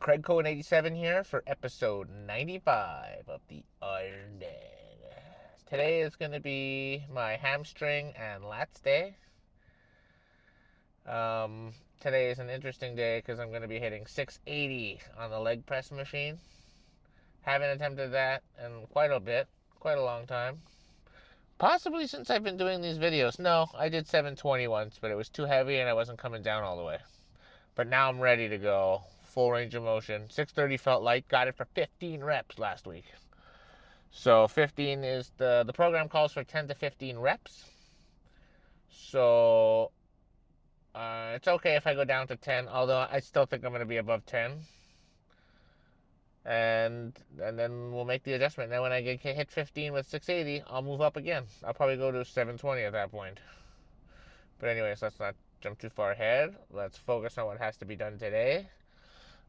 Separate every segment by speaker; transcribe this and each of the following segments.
Speaker 1: Craig Cohen 87 here for episode 95 of the Iron Den. Today is going to be my hamstring and lats day. Today is an interesting day because I'm going to be hitting 680 on the leg press machine. Haven't attempted that in quite a long time. Possibly since I've been doing these videos. No, I did 720 once, but it was too heavy and I wasn't coming down all the way. But now I'm ready to go. Full range of motion. 630 felt light. Got it for 15 reps last week. So 15 is the program calls for 10 to 15 reps. So it's okay if I go down to 10, although I still think I'm going to be above 10. And then we'll make the adjustment. Then when I get hit 15 with 680, I'll move up again. I'll probably go to 720 at that point. But anyways, let's not jump too far ahead. Let's focus on what has to be done today.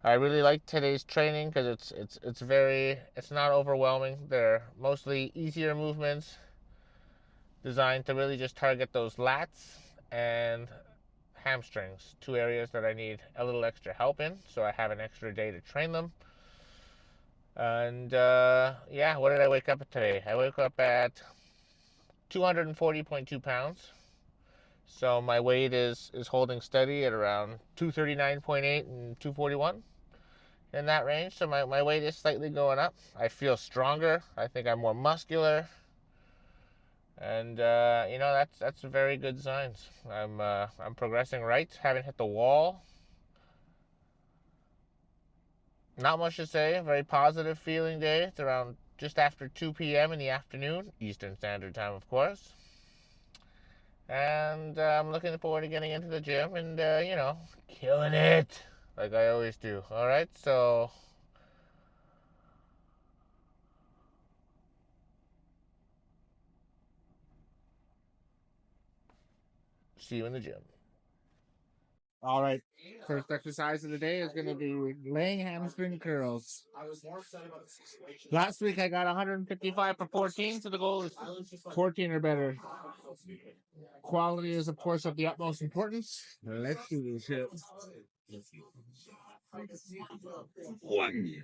Speaker 1: I really like today's training because it's not overwhelming. They're mostly easier movements designed to really just target those lats and hamstrings, two areas that I need a little extra help in, so I have an extra day to train them. And yeah, what did I wake up at today? I woke up at 240.2 pounds. So my weight is holding steady at around 239.8 and 241. In that range, so my weight is slightly going up. I feel stronger. I think I'm more muscular, and that's very good signs. I'm progressing right. Haven't hit the wall. Not much to say. Very positive feeling day. It's around just after 2 p.m. in the afternoon, Eastern Standard Time, of course. And I'm looking forward to getting into the gym and killing it like I always do. All right, so. See you in the gym. All right. First exercise of the day is going to be laying hamstring curls. Last week I got 155 for 14, so the goal is 14 or better. Quality is, of course, of the utmost importance. Let's do this shit. 1.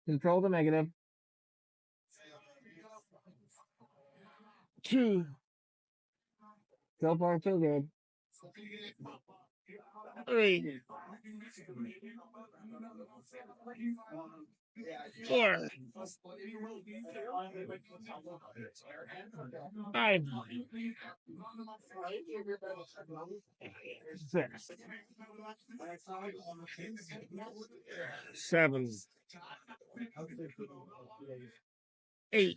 Speaker 1: Control the negative. 2. So far, so good. 3. 4. 5. 6. 7. 8.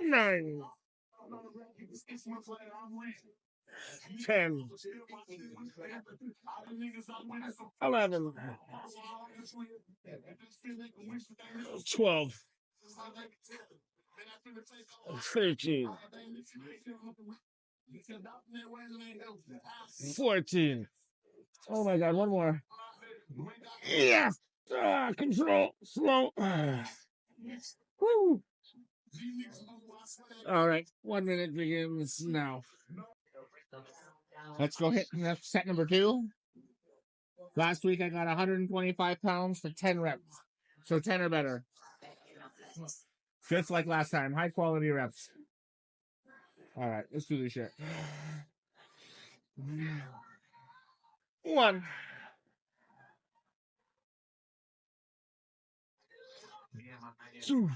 Speaker 1: 9. 10. 11. 12. 13. 14. Oh my god, one more. Yeah. Control. Slow. Woo. All right. 1 minute begins now. Let's go hit set number 2. Last week I got 125 pounds for 10 reps. So 10 or better. Just like last time. High quality reps. All right. Let's do this shit. 1. 2.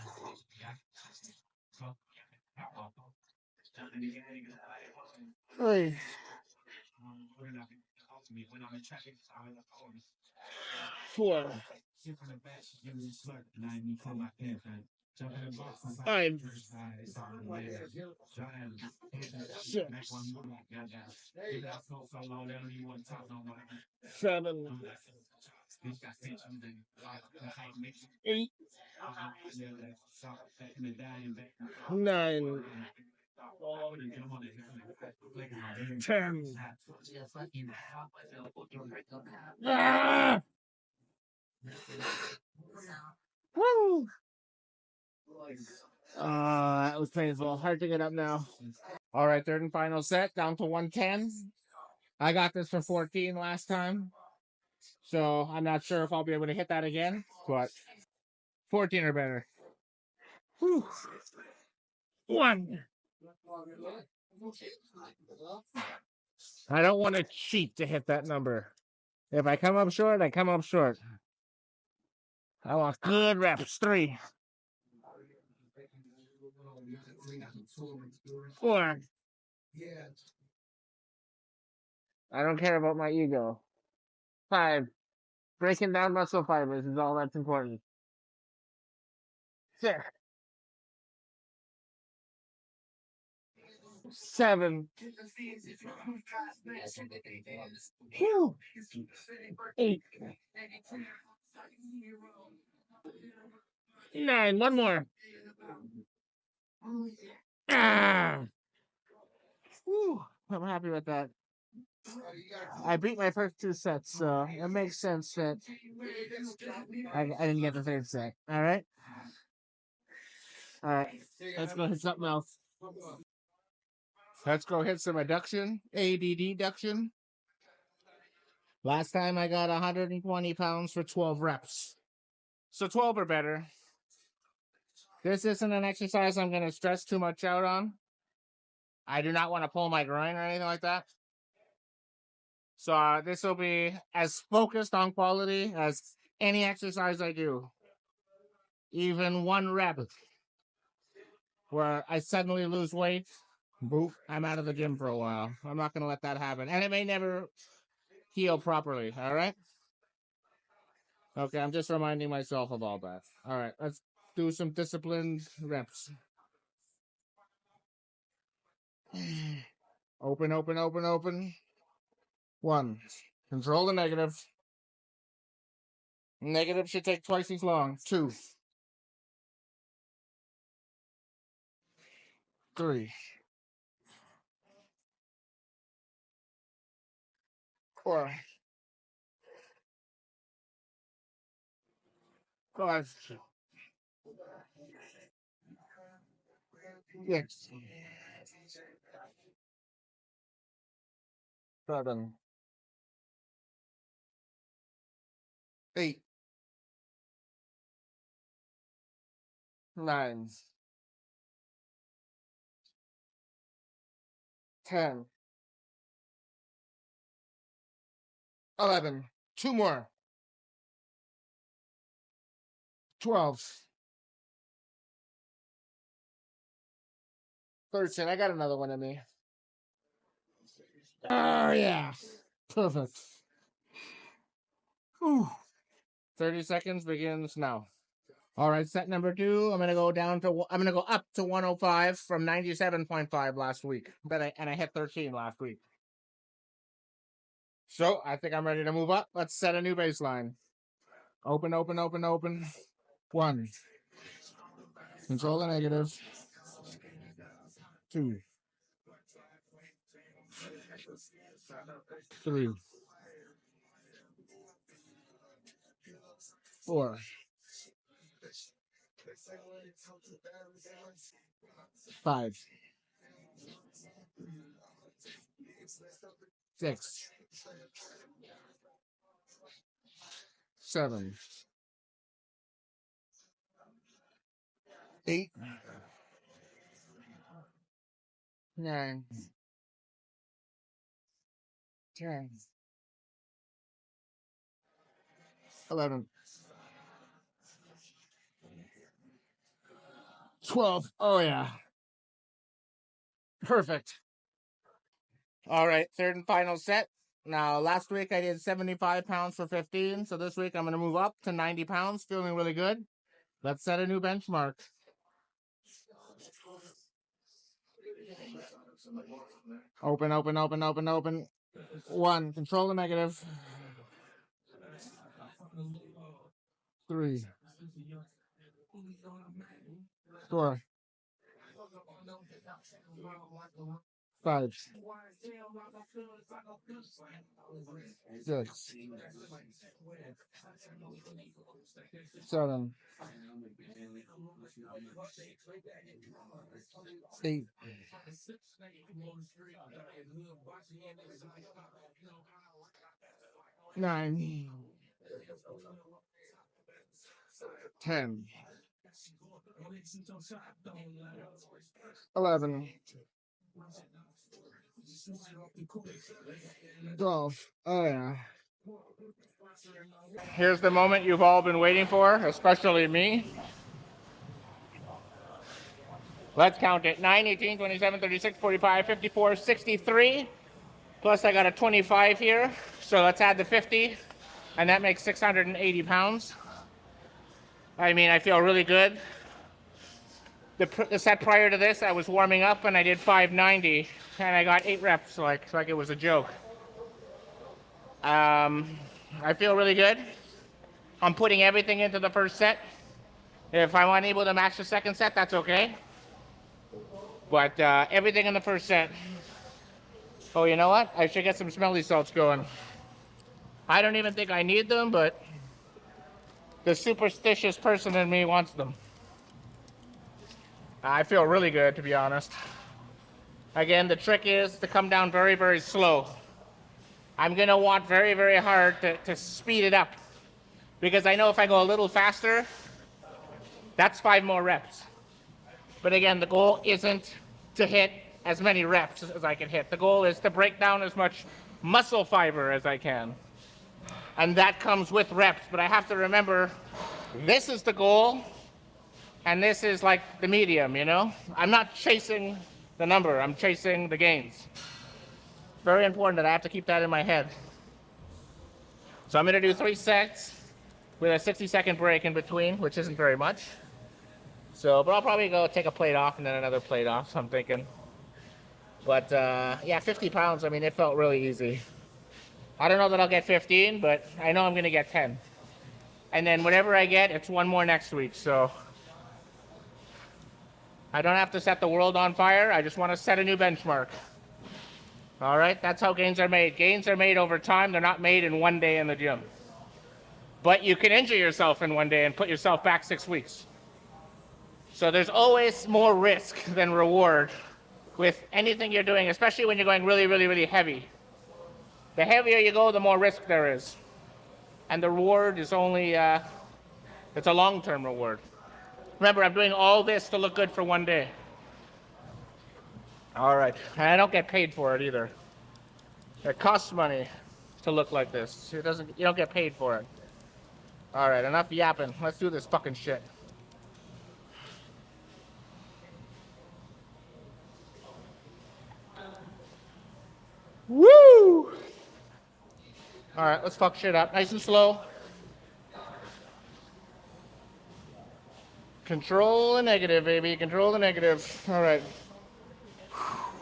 Speaker 1: 3. 4. 5. 6. 7. 8. 9. 10. Ah! Woo! That was painful. Hard to get up now. All right, third and final set, down to 110. I got this for 14 last time. So I'm not sure if I'll be able to hit that again, but 14 or better. Whew. One. I don't want to cheat to hit that number. If I come up short, I come up short. I want good reps. 3, 4. I don't care about my ego. 5. Breaking down muscle fibers is all that's important. 6. 7. Whew. 8. 9. One more. Ah. Whew. I'm happy with that. I beat my first 2 sets, so it makes sense that I didn't get the third set. All right. All right. Let's go hit something else. Let's go hit some adduction, ADD adduction. Last time I got 120 pounds for 12 reps. So 12 or better. This isn't an exercise I'm going to stress too much out on. I do not want to pull my groin or anything like that. So this will be as focused on quality as any exercise I do. Even 1 rep where I suddenly lose weight, boop, I'm out of the gym for a while. I'm not going to let that happen. And it may never heal properly, all right? Okay, I'm just reminding myself of all that. All right, let's do some disciplined reps. Open, open, open, open. 1. Control the negative. Negative should take twice as long. 2. 3. 4. 5. 6. 7. 8. 9. 10. 11. 2 more. 12. 13. I got another one in me. Oh, yeah. Perfect. Whew. 30 seconds begins now. All right, set number 2. I'm gonna go up to 105 from 97.5 last week. And I hit 13 last week. So I think I'm ready to move up. Let's set a new baseline. Open, open, open, open. 1. Control the negative. 2. 3. 4. 5. 6. 7. 8. 9. 10. 11. 12. Oh, yeah. Perfect. All right, third and final set. Now, last week I did 75 pounds for 15, so this week I'm going to move up to 90 pounds, feeling really good. Let's set a new benchmark. Open, open, open, open, open. 1. Control the negative. 3. 4. 5. 6. 7. 8.
Speaker 2: 9, 10, 11, 12. Oh, yeah.
Speaker 1: Here's the moment you've all been waiting for, especially me. Let's count it. 9, 18, 27, 36, 45, 54, 63. Plus I got a 25 here. So let's add the 50. And that makes 680 pounds. I mean, I feel really good. The set prior to this, I was warming up and I did 590. And I got 8 reps, like it was a joke. I feel really good. I'm putting everything into the first set. If I'm unable to match the second set, that's okay. But everything in the first set. Oh, you know what? I should get some smelly salts going. I don't even think I need them, but the superstitious person in me wants them. I feel really good, to be honest. Again, the trick is to come down very, very slow. I'm going to want very, very hard to speed it up. Because I know if I go a little faster, that's 5 more reps. But again, the goal isn't to hit as many reps as I can hit. The goal is to break down as much muscle fiber as I can. And that comes with reps. But I have to remember, this is the goal, and this is like the medium, you know? I'm not chasing the number, I'm chasing the gains. Very important that I have to keep that in my head. So I'm gonna do 3 sets with a 60-second break in between, which isn't very much. So, but I'll probably go take a plate off and then another plate off, so I'm thinking. But yeah, 50 pounds, I mean, it felt really easy. I don't know that I'll get 15, but I know I'm gonna get 10. And then whatever I get, it's 1 more next week, so. I don't have to set the world on fire, I just wanna set a new benchmark. All right, that's how gains are made. Gains are made over time, they're not made in 1 day in the gym. But you can injure yourself in 1 day and put yourself back 6 weeks. So there's always more risk than reward with anything you're doing, especially when you're going really, really, really heavy. The heavier you go, the more risk there is. And the reward is only, it's a long-term reward. Remember, I'm doing all this to look good for 1 day. All right, and I don't get paid for it either. It costs money to look like this. You don't get paid for it. All right, enough yapping. Let's do this fucking shit. Woo! All right, let's fuck shit up. Nice and slow. Control the negative, baby. Control the negative. All right.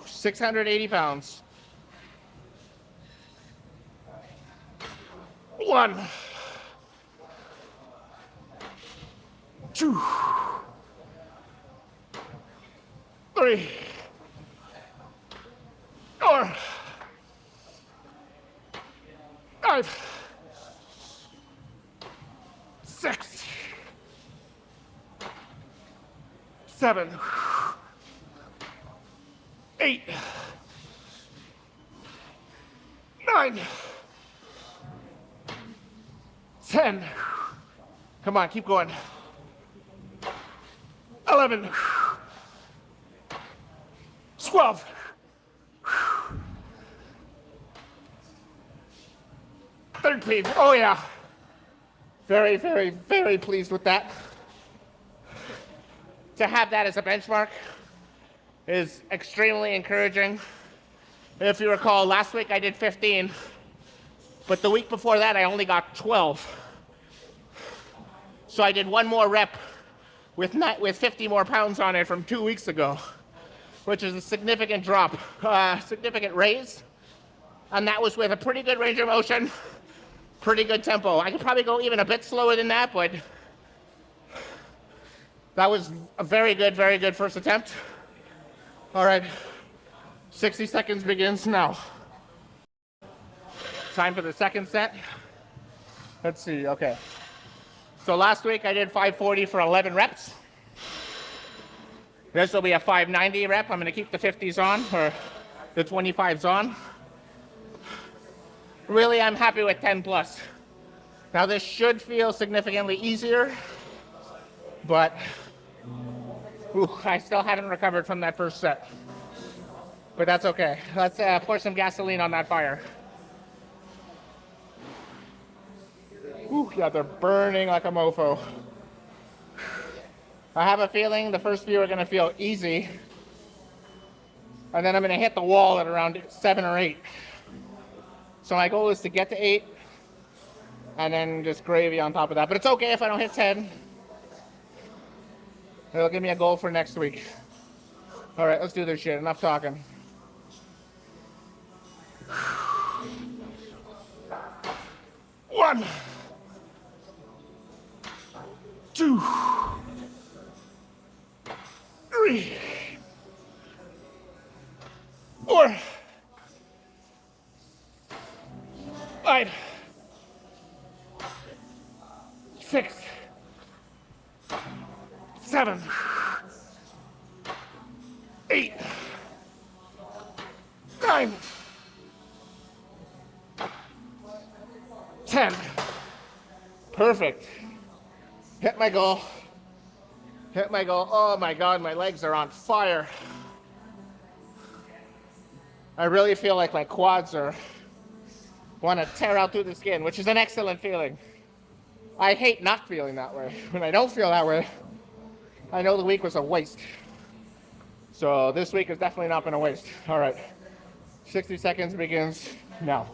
Speaker 1: 680 pounds. 1, 2, 3, 4, 5, 6, 7, 8, 9, 10. Come on, keep going. 11, 12. 13. Oh yeah. Very, very, very pleased with that. To have that as a benchmark is extremely encouraging. If you recall, last week I did 15, but the week before that I only got 12. So I did 1 more rep with 50 more pounds on it from 2 weeks ago, which is a significant drop, significant raise. And that was with a pretty good range of motion, pretty good tempo. I could probably go even a bit slower than that, but that was a very good first attempt. All right, 60 seconds begins now. Time for the second set. Let's see, okay. So last week I did 540 for 11 reps. This will be a 590 rep. I'm gonna keep the 50s on, or the 25s on. really, I'm happy with 10 plus. Now this should feel significantly easier, but I still haven't recovered from that first set. But that's okay. Let's pour some gasoline on that fire. Yeah, they're burning like a mofo. I have a feeling the first few are gonna feel easy, and then I'm gonna hit the wall at around 7 or 8. So my goal is to get to 8, and then just gravy on top of that. But it's okay if I don't hit 10. It'll give me a goal for next week. All right, let's do this shit. Enough talking. One, two, three, four, 5, 6, 7, 8, 9, 10. Perfect. Hit my goal. Hit my goal. Oh my God, my legs are on fire. I really feel like my quads want to tear out through the skin, which is an excellent feeling. I hate not feeling that way. When I don't feel that way, I know the week was a waste. So this week has definitely not been a waste. All right, 60 seconds begins now.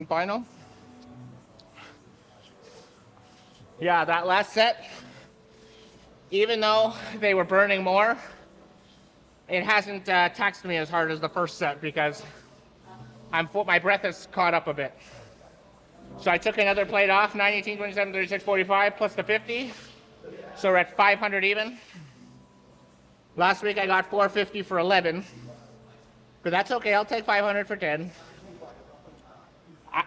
Speaker 1: Final. Yeah, that last set, even though they were burning more, it hasn't taxed me as hard as the first set because my breath has caught up a bit. So I took another plate off, 9, 18, 27, 36, 45, plus the 50. So we're at 500 even. Last week I got 450 for 11. But that's okay, I'll take 500 for 10.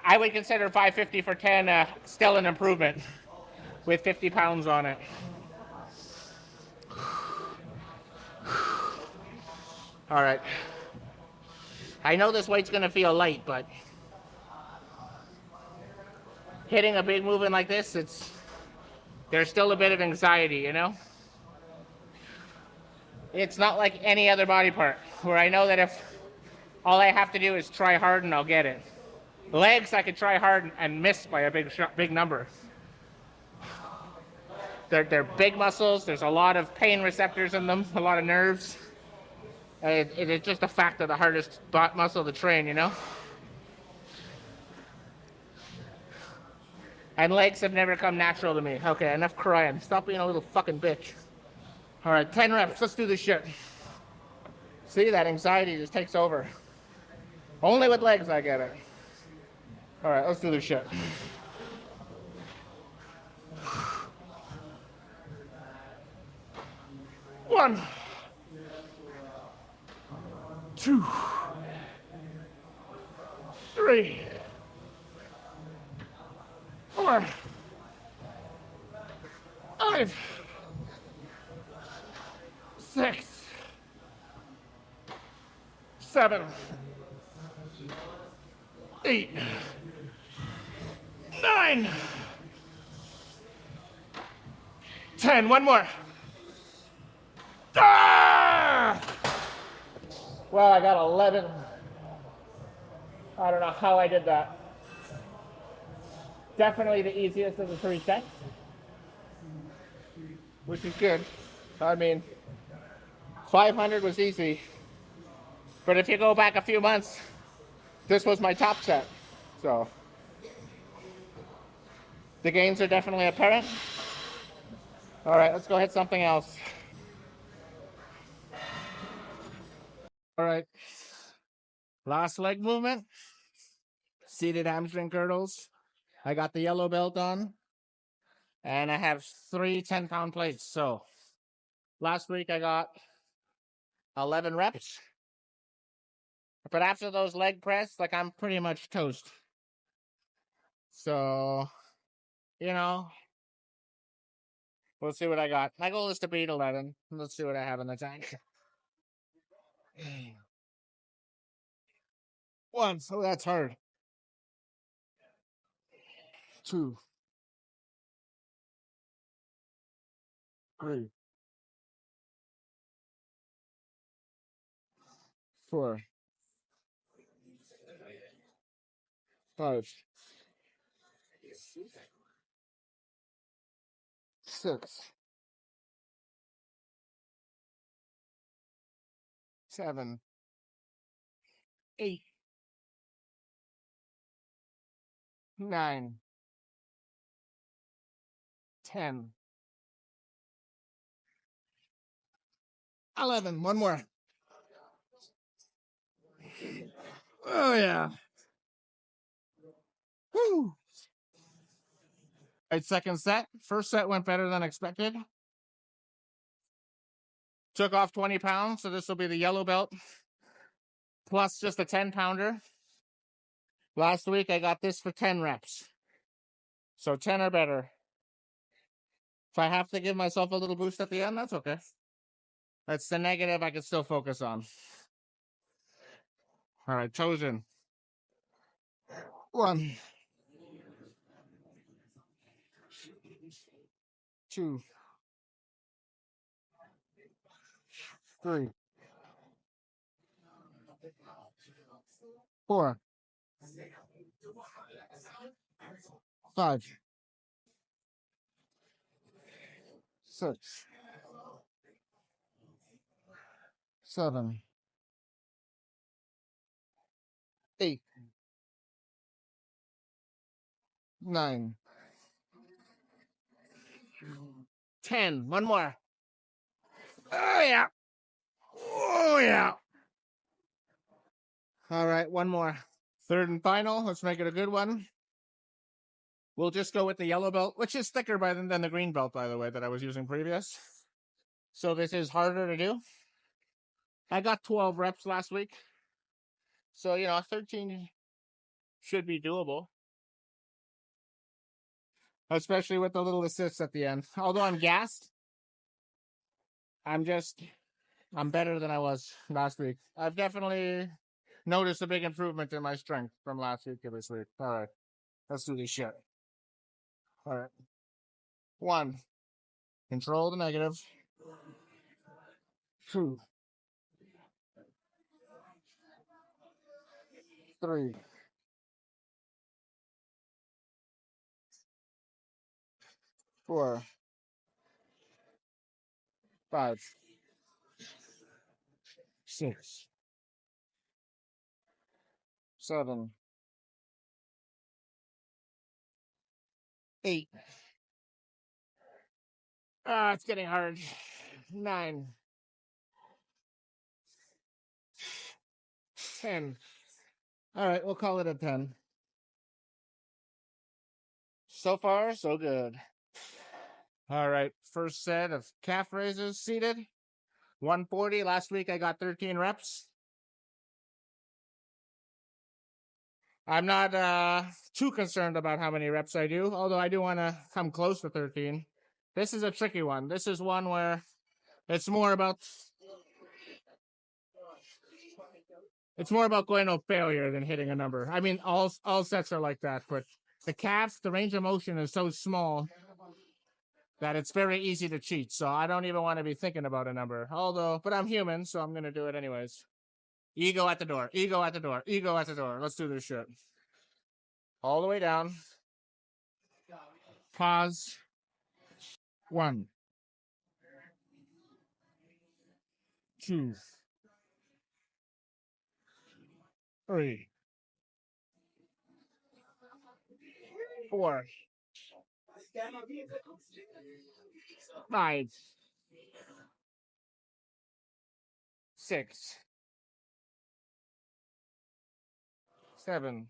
Speaker 1: I would consider 550 for 10 still an improvement with 50 pounds on it. All right. I know this weight's gonna feel light, but hitting a big movement like this, there's still a bit of anxiety, you know? It's not like any other body part, where I know that if all I have to do is try hard and I'll get it. Legs, I could try hard and miss by a big number. They're big muscles. There's a lot of pain receptors in them, a lot of nerves. It's just a fact of the hardest muscle to train, you know? And legs have never come natural to me. Okay, enough crying. Stop being a little fucking bitch. All right, 10 reps. Let's do this shit. See, that anxiety just takes over. Only with legs I get it. All right, let's do this shit. One, 2, 3, 4, 5, 6, 7, 8, 9, 10. One more. Ah! Well, I got 11. I don't know how I did that. Definitely the easiest of the 3 sets, which is good. I mean, 500 was easy, but if you go back a few months, this was my top set. So the gains are definitely apparent. All right, let's go hit something else. All right, last leg movement, seated hamstring curls. I got the yellow belt on, and I have 3 10-pound plates. So last week I got 11 reps, but after those leg press, like, I'm pretty much toast. So, you know, we'll see what I got. My goal is to beat 11. Let's see what I have in the tank. Once. Oh, that's hard.
Speaker 2: 2, 3, 4, 5, 6, 7, 8, 9, 10, 11. One more. Oh, yeah. Woo. All right, second set. First set went better than expected. Took off 20 pounds, so this will be the yellow belt plus just a 10-pounder. Last week, I got this for 10 reps. So 10 or better. If I have to give myself a little boost at the end, that's okay. That's the negative I can still focus on. All right, chosen. 1, 2, 3, 4, 5, 6, 7, 8, 9, 10. One more. Oh, yeah. Oh, yeah. All right, one more. Third and final. Let's make it a good one. We'll just go with the yellow belt, which is thicker than the green belt, by the way, that I was using previous. So this is harder to do. I got 12 reps last week. So, 13 should be doable. Especially with the little assists at the end. Although I'm gassed, I'm better than I was last week. I've definitely noticed a big improvement in my strength from last week to this week. All right, let's do this shit. All right. 1, control the negative. 2, 3, 4, 5, 6, 7, 8. Ah, it's getting hard. 9, 10. All right, we'll call it a 10. So far, so good. All right, first set of calf raises seated. 140. Last week I got 13 reps. I'm not too concerned about how many reps I do, although I do want to come close to 13. This is a tricky one. This is one where it's more about going to failure than hitting a number. I mean, all sets are like that, but the calf, the range of motion is so small that it's very easy to cheat. So I don't even want to be thinking about a number. But I'm human, so I'm going to do it anyways. Ego at the door. Ego at the door. Ego at the door. Let's do this shit. All the way down. Pause. 1, 2, 3, 4, 5, 6, 7,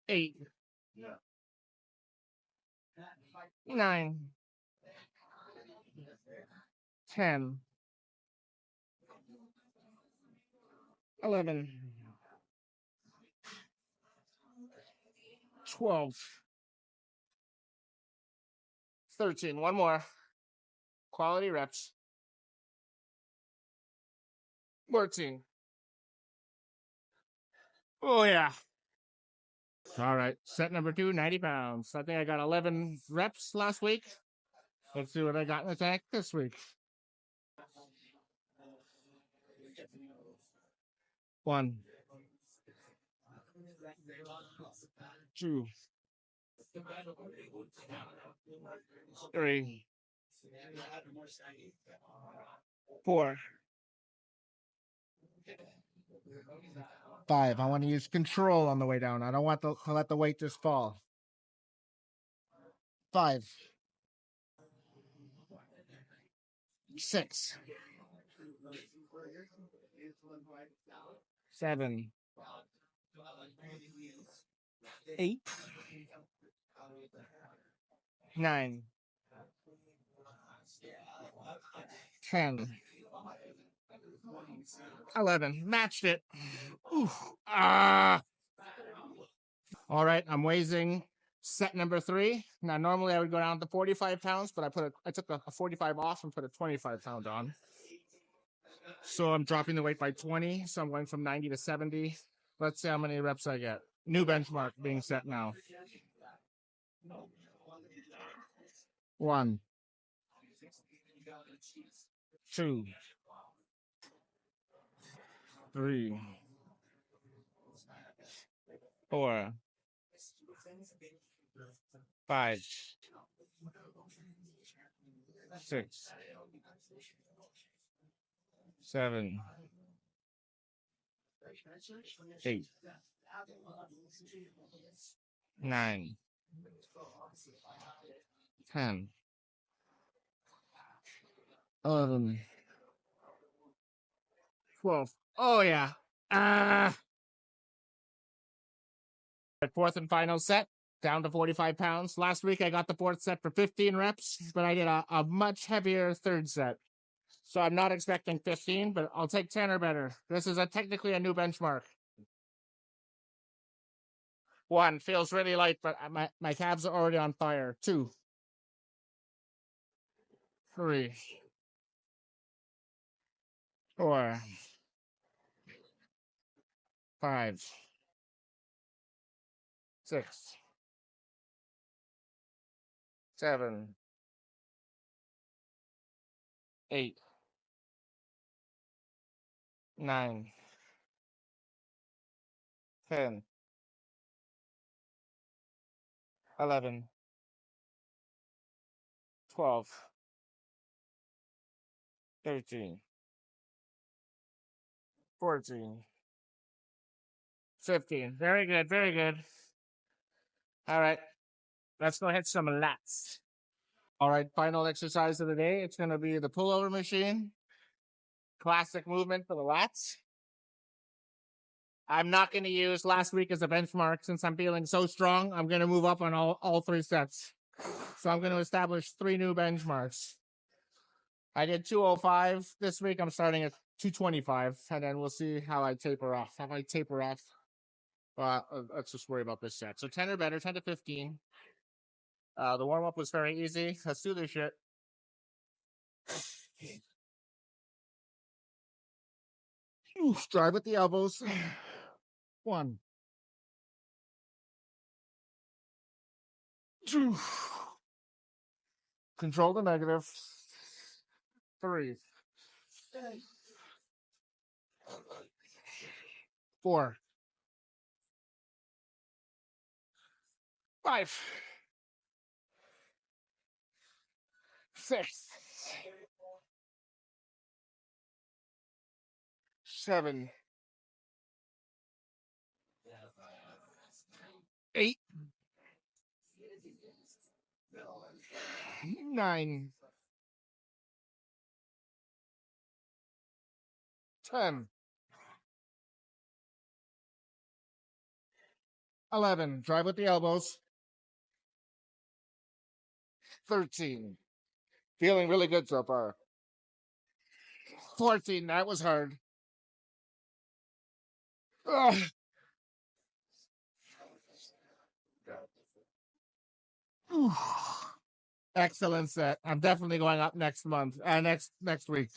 Speaker 2: 8, 9, 10, 11, 12, 13. One more. Quality reps. 14. Oh, yeah. All right, set number 2, 90 pounds. I think I got 11 reps last week. Let's see what I got in the tank this week. 1, 2, 3, 4, 5. I want to use control on the way down. I don't want to let the weight just fall. 5, 6, 7, 8, 9, 10, 11. Matched it. Oof. Ah. All right, I'm raising set number 3. Now, normally I would go down to 45 pounds, but I took a 45 off and put a 25 pound on. So I'm dropping the weight by 20. So I'm going from 90 to 70. Let's see how many reps I get. New benchmark being set now. 1, 2, 3, 4, 5, 6, 7, 8, 9, 10, 11, 12. Oh, yeah. Fourth and final set, down to 45 pounds. Last week I got the fourth set for 15 reps, but I did a much heavier third set. So I'm not expecting 15, but I'll take 10 or better. This is technically a new benchmark. 1, feels really light, but my calves are already on fire. 2, 3, 4, 5, 6, 7, 8, 9, 10, 11, 12, 13, 14, 15. Very good, very good. All right, let's go hit some lats. All right, final exercise of the day. It's going to be the pullover machine. Classic movement for the lats. I'm not going to use last week as a benchmark since I'm feeling so strong. I'm going to move up on all 3 sets. So I'm going to establish 3 new benchmarks. I did 205 this week. I'm starting at 225, and then we'll see how I taper off. Let's just worry about this set. So 10 or better, 10 to 15. The warm-up was very easy. Let's do this shit. Drive with the elbows. 1, 2. Control the negative. 3, 4, 5, 6, 7, 8, 9, 10, 11. Drive with the elbows. 13. Feeling really good so far. 14. That was hard. Ugh. Excellent set. I'm definitely going up next month. Next week.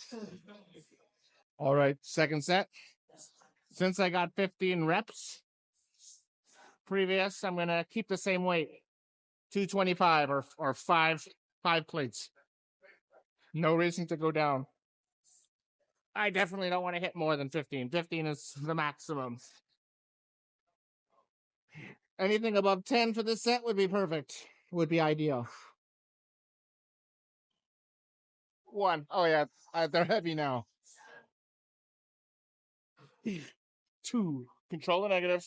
Speaker 2: All right, second set. Since I got 15 reps, previous. I'm going to keep the same weight, 225 or five plates. No reason to go down. I definitely don't want to hit more than 15. 15 is the maximum. Anything above 10 for this set would be perfect. Would be ideal. 1. Oh, yeah. They're heavy now. 2. Control the negative.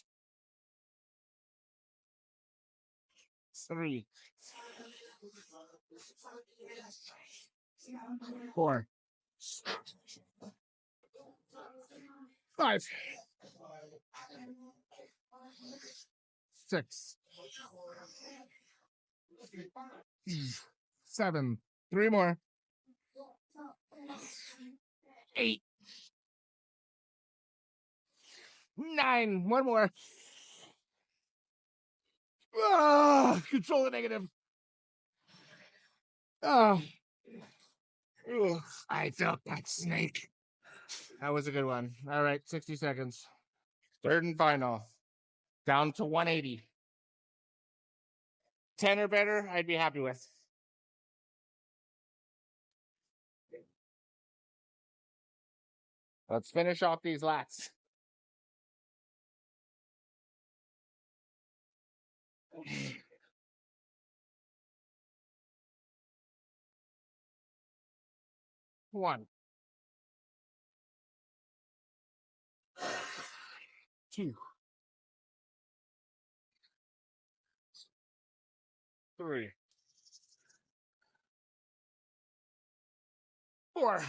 Speaker 2: 3. 4. 5. 6. 7. 3 more. 8. 9. 1 more. Control the negative. I felt that snake. That was a good one. All right, 60 seconds. Third and final. Down to 180. 10 or better, I'd be happy with. Let's finish off these lats. One. 2. 3. 4.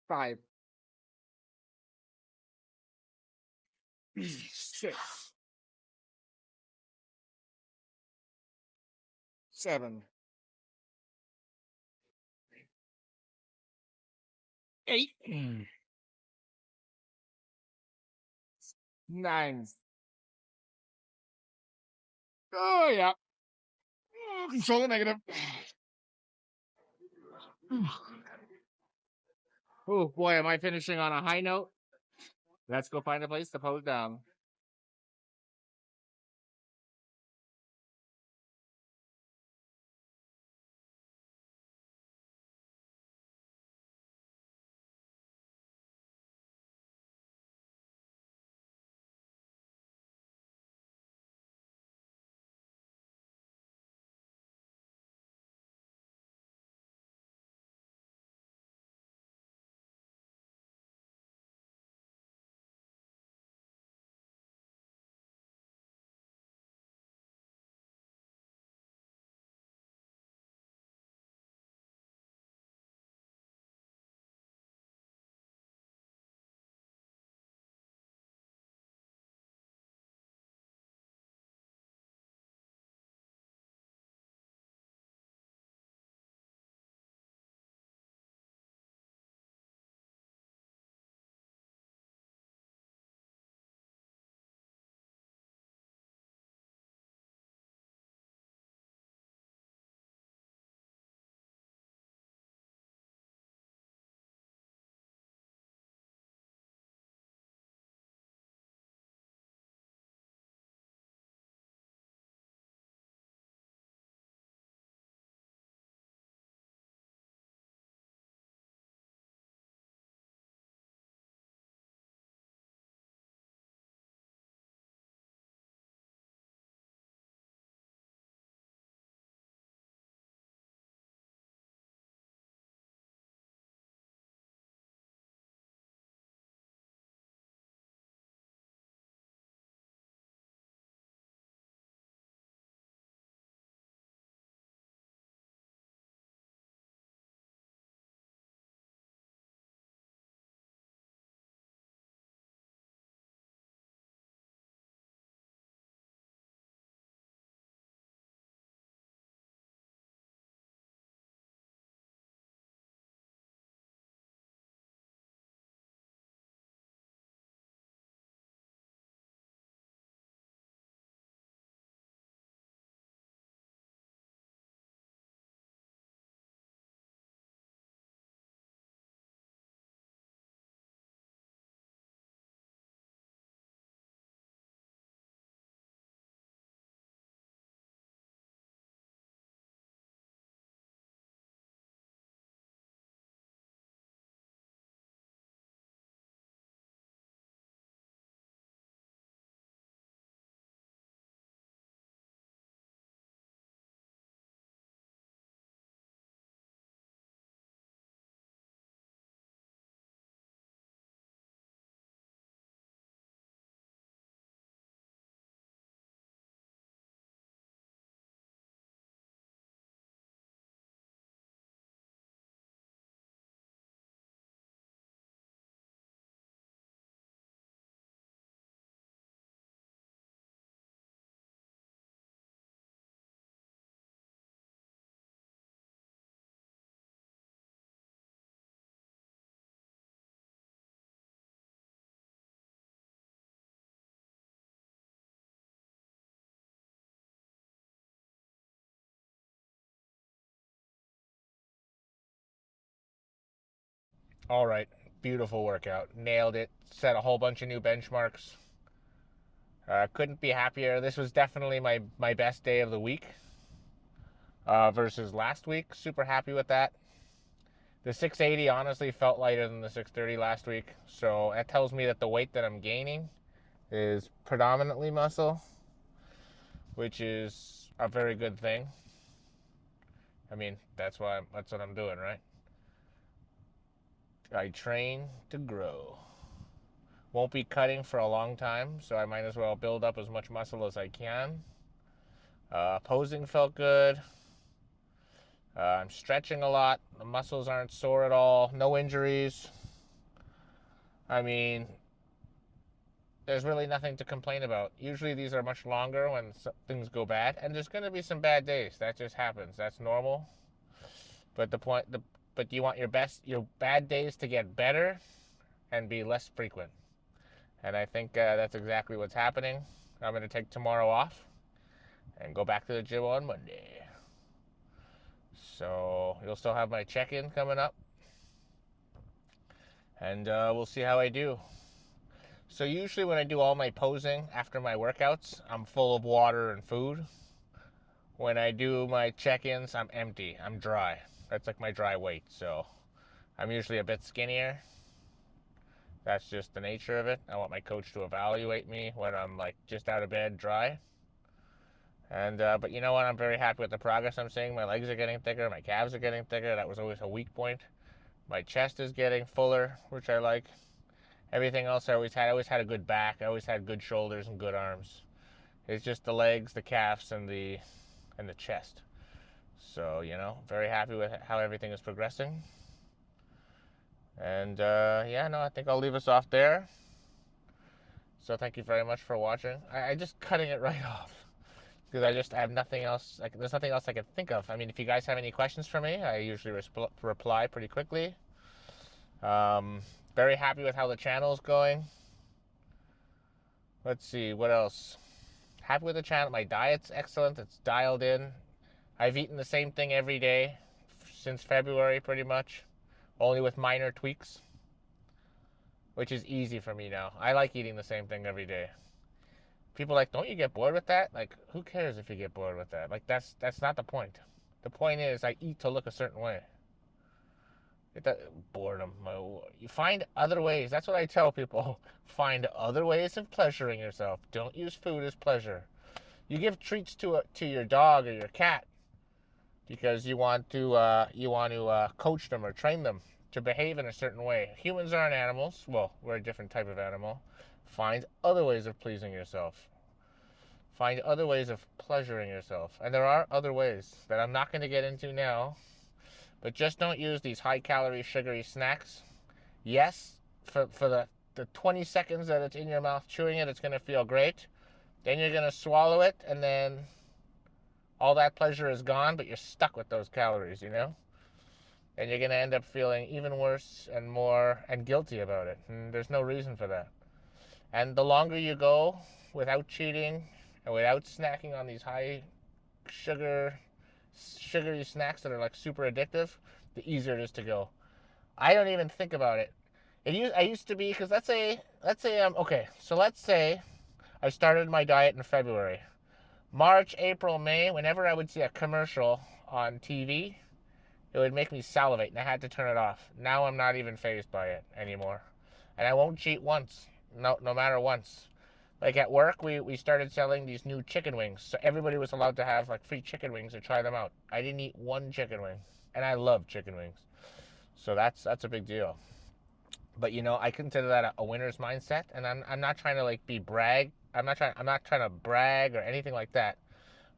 Speaker 2: 5. 6. 7. 8. 9. Oh, yeah. Control the negative. Oh, boy, am I finishing on a high note? Let's go find a place to pose down.
Speaker 1: All right, beautiful workout. Nailed it. Set a whole bunch of new benchmarks. Couldn't be happier. This was definitely my best day of the week versus last week. Super happy with that. The 680 honestly felt lighter than the 630 last week. So that tells me that the weight that I'm gaining is predominantly muscle, which is a very good thing. I mean, that's what I'm doing, right? I train to grow. Won't be cutting for a long time, so I might as well build up as much muscle as I can. Posing felt good. I'm stretching a lot. The muscles aren't sore at all. No injuries. I mean, there's really nothing to complain about. Usually these are much longer when things go bad, and there's going to be some bad days. That just happens. That's normal. But but you want your bad days to get better and be less frequent. And I think that's exactly what's happening. I'm going to take tomorrow off and go back to the gym on Monday. So you'll still have my check-in coming up, and we'll see how I do. So usually when I do all my posing after my workouts, I'm full of water and food. When I do my check-ins, I'm empty. I'm dry. That's like my dry weight. So I'm usually a bit skinnier. That's just the nature of it. I want my coach to evaluate me when I'm like just out of bed, dry. And but you know what? I'm very happy with the progress I'm seeing. My legs are getting thicker. My calves are getting thicker. That was always a weak point. My chest is getting fuller, which I like. Everything else I always had a good back. I always had good shoulders and good arms. It's just the legs, the calves, and the chest. So very happy with how everything is progressing. And yeah, no, I think I'll leave us off there. So thank you very much for watching. I just cutting it right off because I have nothing else. There's nothing else I can think of. I mean, if you guys have any questions for me, I usually reply pretty quickly. Um, Very happy with how the channel is going. Let's see, what else? Happy with the channel. My diet's excellent. It's dialed in. I've eaten the same thing every day since February, pretty much, only with minor tweaks, which is easy for me now. I like eating the same thing every day. People are like, don't you get bored with that? Like, who cares if you get bored with that? Like, that's not the point. The point is, I eat to look a certain way. Boredom. You find other ways. That's what I tell people. Find other ways of pleasuring yourself. Don't use food as pleasure. You give treats to your dog or your cat because you want to coach them or train them to behave in a certain way. Humans aren't animals. Well, we're a different type of animal. Find other ways of pleasing yourself. Find other ways of pleasuring yourself. And there are other ways that I'm not going to get into now. But just don't use these high-calorie, sugary snacks. Yes, for the 20 seconds that it's in your mouth chewing it, it's going to feel great. Then you're going to swallow it, and then all that pleasure is gone, but you're stuck with those calories, And you're going to end up feeling even worse and more and guilty about it. And there's no reason for that. And the longer you go without cheating and without snacking on these high sugary snacks that are like super addictive, the easier it is to go. I don't even think about it. I used to be, because let's say I started my diet in February. March, April, May, whenever I would see a commercial on TV, it would make me salivate, and I had to turn it off. Now I'm not even fazed by it anymore. And I won't cheat once, no matter once. Like at work, we started selling these new chicken wings, so everybody was allowed to have like free chicken wings to try them out. I didn't eat one chicken wing, and I love chicken wings, so that's a big deal. But I consider that a winner's mindset, and I'm not trying to like be brag. I'm not trying to brag or anything like that.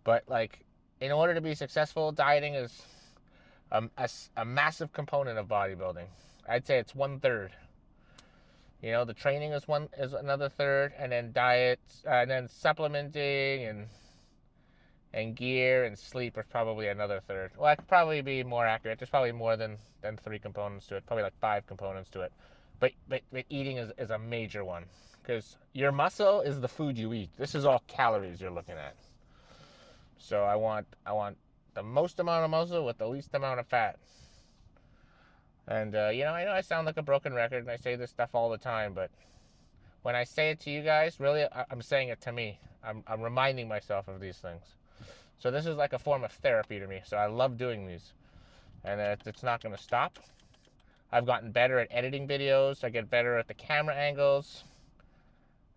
Speaker 1: But like, in order to be successful, dieting is a massive component of bodybuilding. I'd say it's 1/3. The training is another third, and then diet, and then supplementing and gear and sleep is probably another third. Well, I could probably be more accurate. There's probably more than 3 components to it. Probably like 5 components to it. But eating is a major one, because your muscle is the food you eat. This is all calories you're looking at. So I want the most amount of muscle with the least amount of fat. And, I know I sound like a broken record and I say this stuff all the time, but when I say it to you guys, really, I'm saying it to me. I'm reminding myself of these things. So this is like a form of therapy to me. So I love doing these. And it's not going to stop. I've gotten better at editing videos. I get better at the camera angles.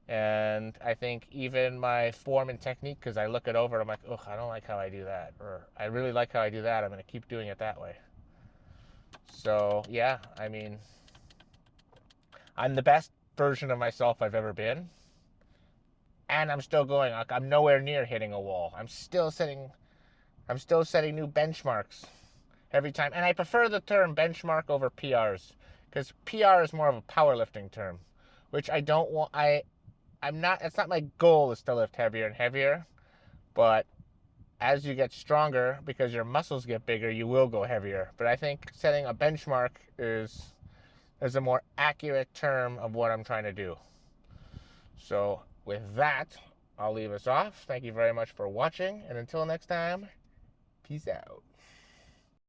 Speaker 1: And I think even my form and technique, because I look it over, I'm like, ugh, I don't like how I do that. Or I really like how I do that. I'm going to keep doing it that way. So, yeah, I mean, I'm the best version of myself I've ever been. And I'm still going. Like, I'm nowhere near hitting a wall. I'm still setting new benchmarks every time. And I prefer the term benchmark over PRs because PR is more of a powerlifting term, which I don't want. I'm not. It's not my goal is to lift heavier and heavier, but as you get stronger, because your muscles get bigger, you will go heavier. But I think setting a benchmark is a more accurate term of what I'm trying to do. So with that, I'll leave us off. Thank you very much for watching, and until next time, peace out.